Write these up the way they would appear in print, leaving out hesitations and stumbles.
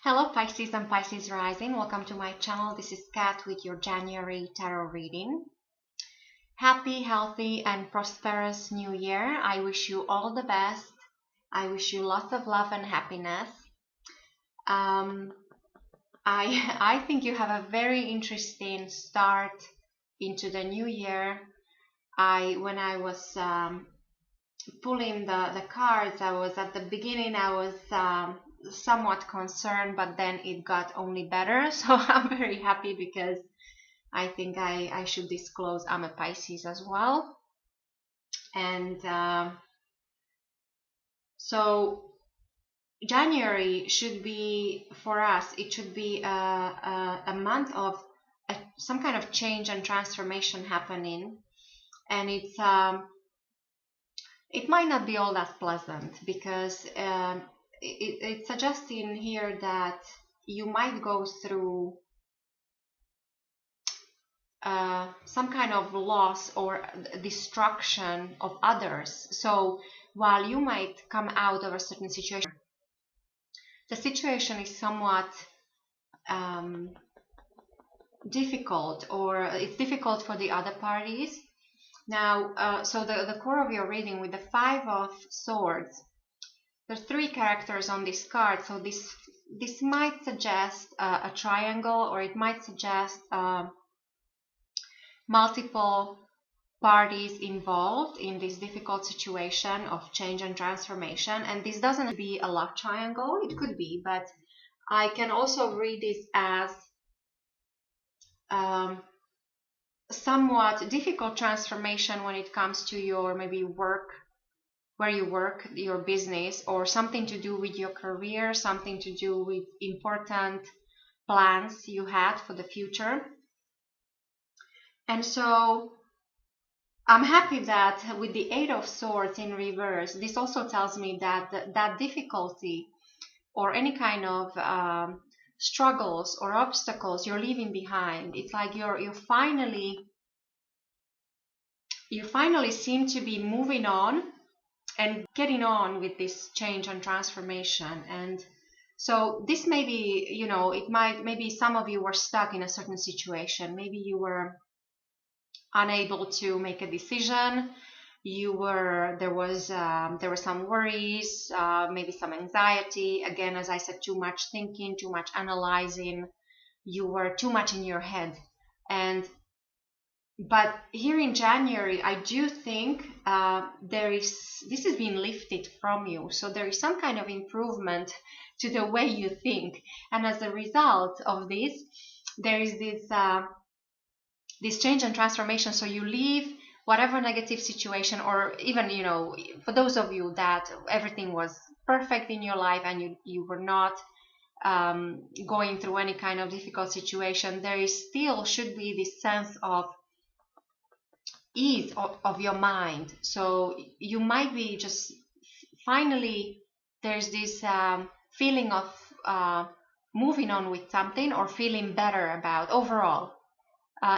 Hello Pisces and Pisces Rising, welcome to my channel. This is Kat with your January tarot reading. Happy, healthy and prosperous new year. I wish you all the best. I wish you lots of love and happiness. I think you have a very interesting start into the new year. When I was pulling the cards, I was at the beginning, I was somewhat concerned, but then it got only better. So I'm very happy because I think I should disclose I'm a Pisces as well. And so January should be, for us, it should be a month of some kind of change and transformation happening. And it might not be all that pleasant because it's suggesting here that you might go through some kind of loss or destruction of others. So while you might come out of a certain situation, the situation is somewhat difficult, or it's difficult for the other parties. Now, so the core of your reading with the Five of Swords, there's three characters on this card, so this might suggest a triangle, or it might suggest multiple parties involved in this difficult situation of change and transformation. And this doesn't be a love triangle, it could be, but I can also read this as somewhat difficult transformation when it comes to your maybe work, where you work, your business, or something to do with your career, something to do with important plans you had for the future. And so I'm happy that with the Eight of Swords in reverse, this also tells me that that difficulty or any kind of struggles or obstacles you're leaving behind, it's like you finally seem to be moving on and getting on with this change and transformation. And so this may be, maybe some of you were stuck in a certain situation. Maybe you were unable to make a decision. There were some worries, maybe some anxiety. Again, as I said, too much thinking, too much analyzing. You were too much in your head. But here in January, I do think this is being lifted from you. So there is some kind of improvement to the way you think. And as a result of this, there is this change and transformation. So you leave whatever negative situation, or even, for those of you that everything was perfect in your life and you were not going through any kind of difficult situation, there is still should be this sense of ease of your mind. So you might be just finally there's this feeling of moving on with something, or feeling better about overall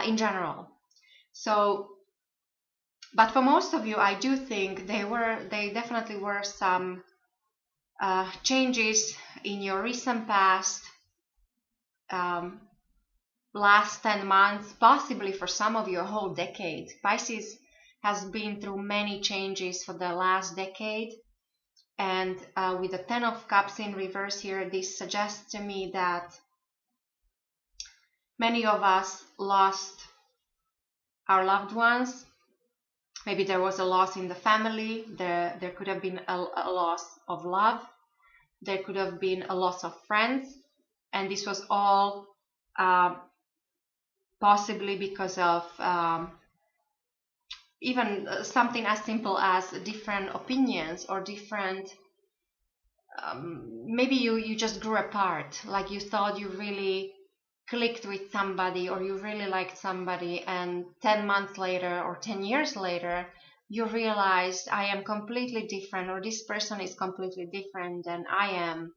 in general. So, but for most of you, I do think they definitely were some changes in your recent past, last 10 months, possibly for some of you a whole decade. Pisces has been through many changes for the last decade. And with the Ten of Cups in reverse here, this suggests to me that many of us lost our loved ones. Maybe there was a loss in the family. There could have been a loss of love. There could have been a loss of friends. And this was all possibly because of even something as simple as different opinions, or different maybe you just grew apart, like you thought you really clicked with somebody, or you really liked somebody, and 10 months later or 10 years later you realized I am completely different, or this person is completely different than I am.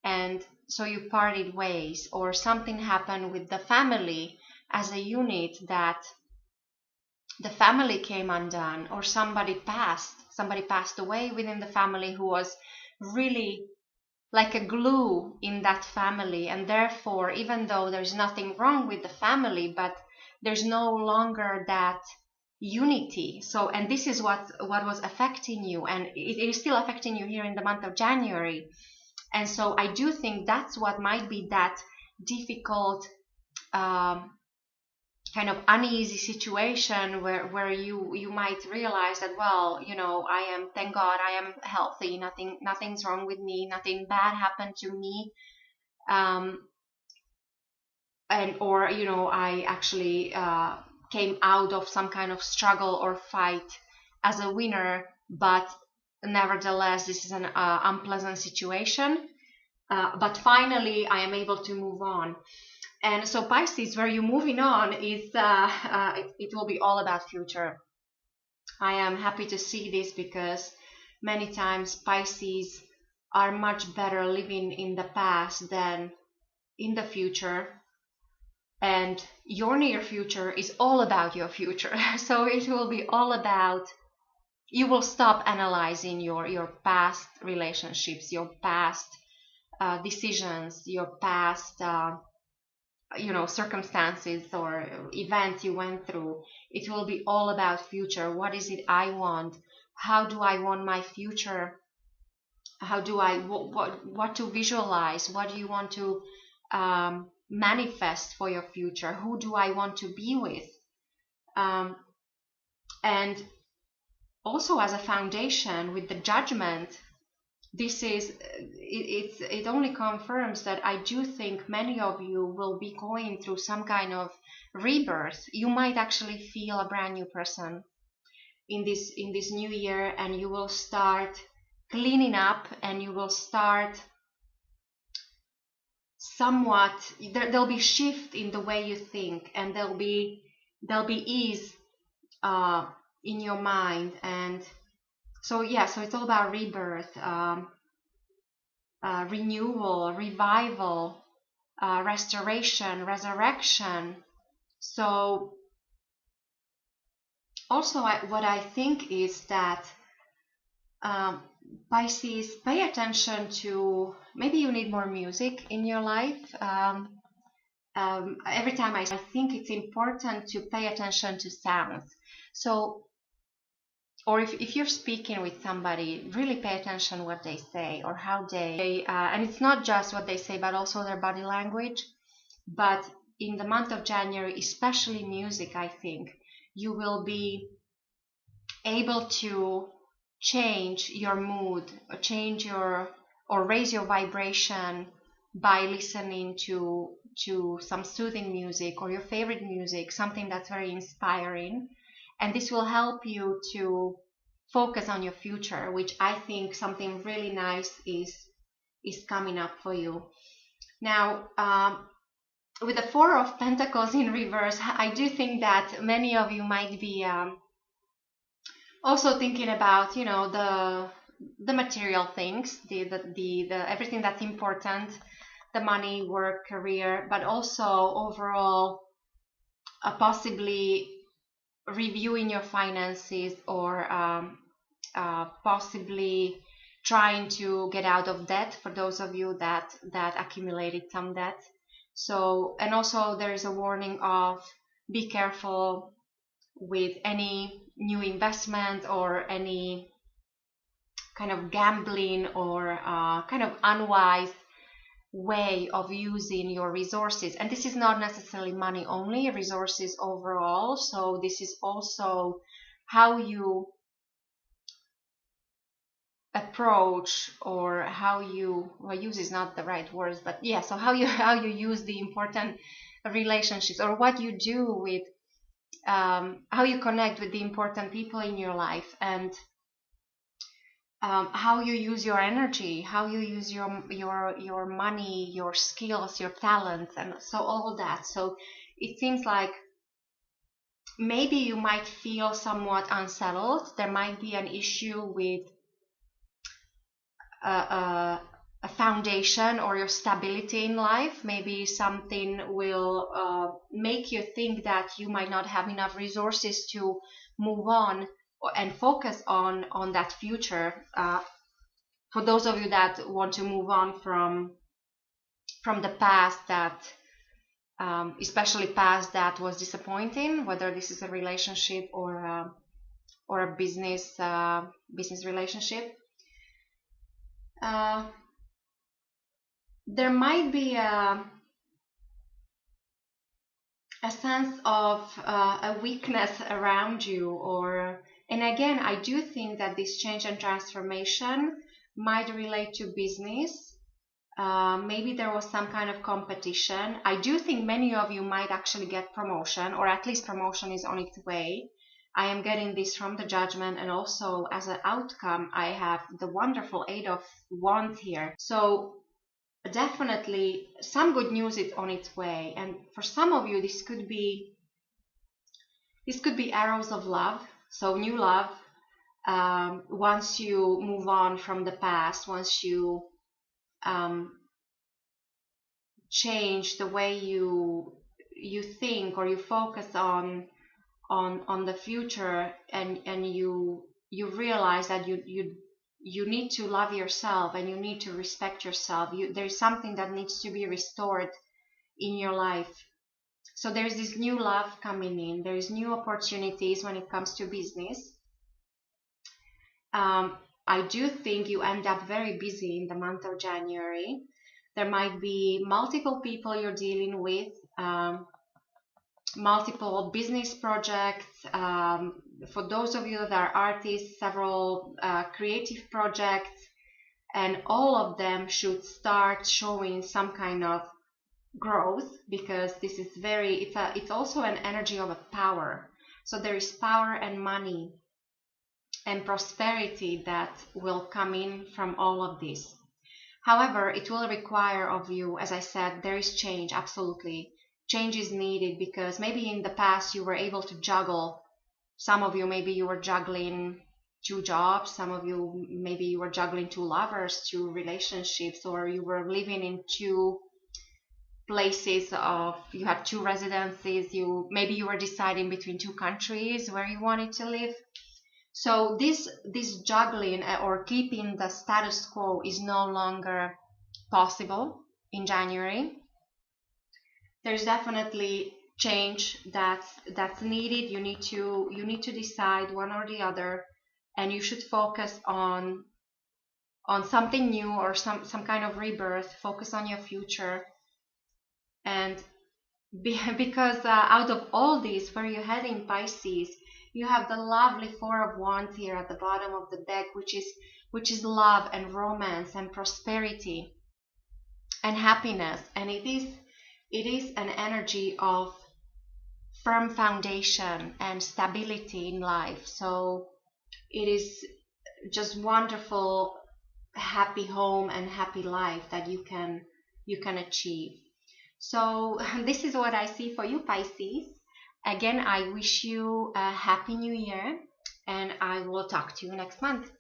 And so you parted ways, or something happened with the family as a unit, that the family came undone, or somebody passed away within the family who was really like a glue in that family, and therefore, even though there's nothing wrong with the family, but there's no longer that unity. So, and this is what was affecting you, and it is still affecting you here in the month of January. And so I do think that's what might be that difficult, kind of uneasy situation where you might realize that, well, thank God I am healthy, nothing's wrong with me, nothing bad happened to me, or I actually came out of some kind of struggle or fight as a winner, but nevertheless this is an unpleasant situation, but finally I am able to move on. And so Pisces, where you're moving on, is it will be all about future. I am happy to see this because many times Pisces are much better living in the past than in the future. And your near future is all about your future. So it will be all about, you will stop analyzing your past relationships, your past decisions, your past circumstances or events you went through. It will be all about future. What is it I want? How do I want my future? How do I what to visualize? What do you want to manifest for your future? Who do I want to be with? And also as a foundation with the Judgment, this is it only confirms that I do think many of you will be going through some kind of rebirth. You might actually feel a brand new person in this new year, and you will start cleaning up, and you will start somewhat, there'll be shift in the way you think, and there'll be ease in your mind. And so it's all about rebirth, renewal, revival, restoration, resurrection. So also what I think is that Pisces, pay attention to, maybe you need more music in your life. Every time I think it's important to pay attention to sounds. So, or if you're speaking with somebody, really pay attention what they say or how they, and it's not just what they say, but also their body language. But in the month of January, especially music, I think you will be able to change your mood, or raise your vibration by listening to some soothing music or your favorite music, something that's very inspiring. And this will help you to focus on your future, which I think something really nice is coming up for you. Now, with the Four of Pentacles in reverse, I do think that many of you might be also thinking about, the material things, the everything that's important, the money, work, career, but also overall possibly reviewing your finances, or possibly trying to get out of debt for those of you that accumulated some debt. So, and also there is a warning of be careful with any new investment or any kind of gambling or kind of unwise way of using your resources. And this is not necessarily money only, resources overall. So this is also how you approach, or how you, well, use is not the right words, but yeah, so how you use the important relationships, or what you do with how you connect with the important people in your life, and how you use your energy, how you use your money, your skills, your talents, and so all that. So it seems like maybe you might feel somewhat unsettled. There might be an issue with a foundation or your stability in life. Maybe something will make you think that you might not have enough resources to move on and focus on that future. for those of you that want to move on from the past, that especially past that was disappointing, whether this is a relationship or a business relationship. There might be a sense of a weakness around you, and again, I do think that this change and transformation might relate to business. Maybe there was some kind of competition. I do think many of you might actually get promotion, or at least promotion is on its way. I am getting this from the Judgment, and also as an outcome, I have the wonderful Eight of Wands here. So definitely some good news is on its way, and for some of you this could be arrows of love, so new love. Once you move on from the past, once you change the way you think, or you focus on the future, and you realize that you need to love yourself and you need to respect yourself. There's something that needs to be restored in your life. So there's this new love coming in. There's new opportunities when it comes to business. I do think you end up very busy in the month of January. There might be multiple people you're dealing with, multiple business projects. For those of you that are artists, several creative projects, and all of them should start showing some kind of growth, because this is it's also an energy of a power. So there is power and money and prosperity that will come in from all of this. However, it will require of you, as I said, there is change, absolutely. Change is needed, because maybe in the past you were able to juggle. Some of you, maybe you were juggling 2 jobs. Some of you, maybe you were juggling 2 lovers, 2 relationships, or you were living in 2 places you had 2 residences. Maybe you were deciding between 2 countries where you wanted to live. So this juggling or keeping the status quo is no longer possible in January. There's definitely change that's needed. You need to decide one or the other, and you should focus on something new, or some kind of rebirth. Focus on your future, and because out of all this, where you're heading, Pisces, you have the lovely Four of Wands here at the bottom of the deck, which is love and romance and prosperity and happiness, and it is an energy of firm foundation and stability in life. So it is just wonderful, happy home and happy life that you can achieve. So this is what I see for you, Pisces. Again, I wish you a happy new year, and I will talk to you next month.